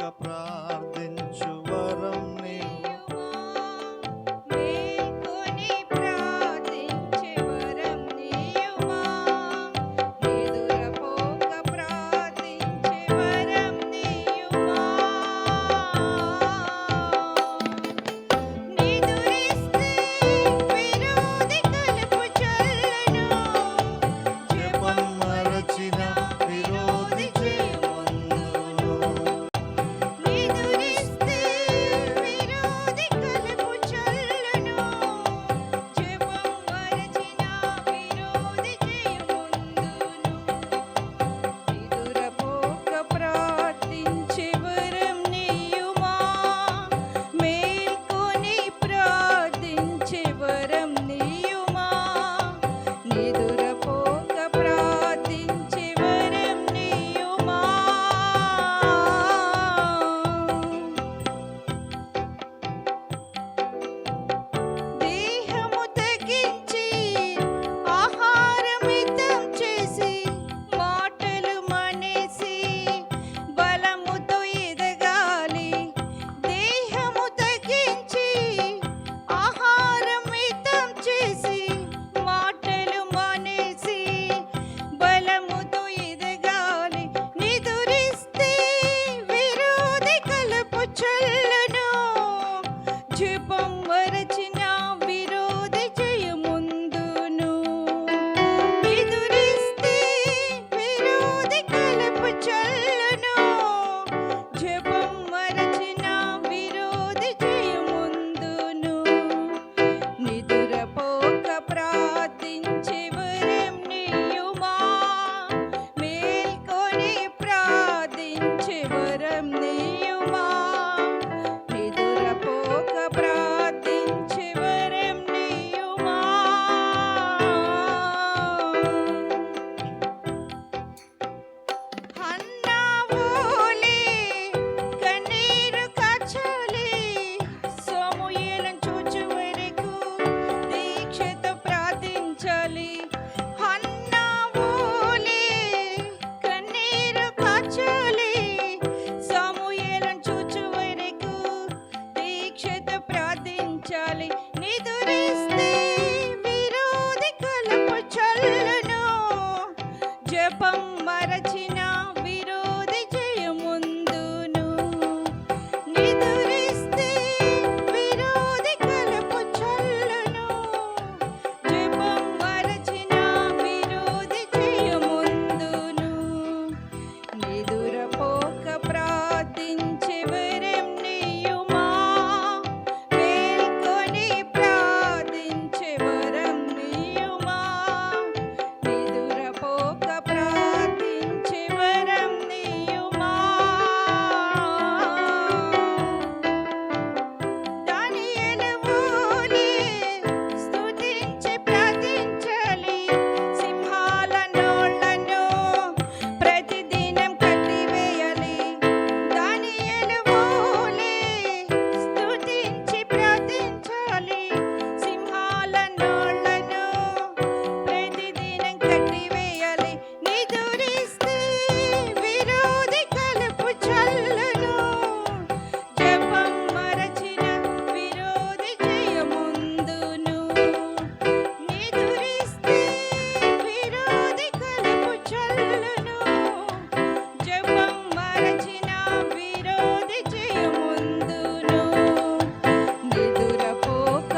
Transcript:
ప్రార్థించు వరం నీయుమా. మేల్కొని ప్రార్థించే వరం నీయుమా. నిదురపోక ప్రార్థించే వరం నీయుమా. నిదురిస్తే విరోధి కలుపు చల్లను. జపం మరచిన విరోధి చేయమందును. నిదురిస్తే విరోధి కలుపు చల్లను. జపం మరచిన విరోధి చేయమందును. నిదురపోక ప్రార్థించే వరం నీయుమా. మేల్కొని ప్రార్థించే వరం నీయుమా. నిదురపోక ప్రార్థించే వరం నీయుమా. దేహము తగ్గించి ఆహారం మితం చేసి మాటలు మానేసి బలముతో ఎదగాలి. దేహము తగ్గించి ఆహారం మితం చేసి మాటలు మానేసి బలముతో ఎదగాలి. నిదురిస్తే విరోధి కలుపు చల్లను. జపం మరచిన విరోధి జయముందును. నిదురిస్తే విరోధి కలుపు చల్లను. జపం మరచిన విరోధి జయముందును. నిదురపోక ప్రార్థించే వరం నీయుమా. మేల్కొని ప్రార్థించే వరం నీయుమా. నిదురపోక ప్రార్థించే వరం నీయుమా. హన్నా వోలే కన్నీరు కార్చాలి. సమూయేలును చూచు వరకు దీక్షతో ప్రార్థించాలి. హన్నా వోలే కన్నీరు కార్చాలి. సమూయేలును చూచు వరకు దీక్షతో ప్రార్థించాలి. నిదురిస్తే విరోధి కలుపు చల్లను. జపం మరచిన విరోధి జయముందును. నిదురిస్తే విరోధి కలుపు చల్లను. జపం మరచిన విరోధి జయముందును. నిదురపోక ప్రార్థించే వరం నీయుమా. మేల్కొని ప్రార్థించే వరం నీయుమా. నిదురపోక ప్రార్థించే వరం నీయుమా. దానియేలు వోలే స్తుతించి ప్రార్థించాలి. సింహాల నోళ్లను ప్రతిదినం కట్టివేయాలి. దానియేలు వోలే స్తుతించి ప్రార్థించాలి. సింహాల నోళ్లను ప్రతిదినం కట్టివేయాలి. నిదురిస్తే విరోధి కలుపు చల్లను. జపం మరచిన విరోధి జయముందును. నిదురిస్తే విరోధి కలుపు చల్లను. జపం మరచిన విరోధి జయముందును. నిదురపోక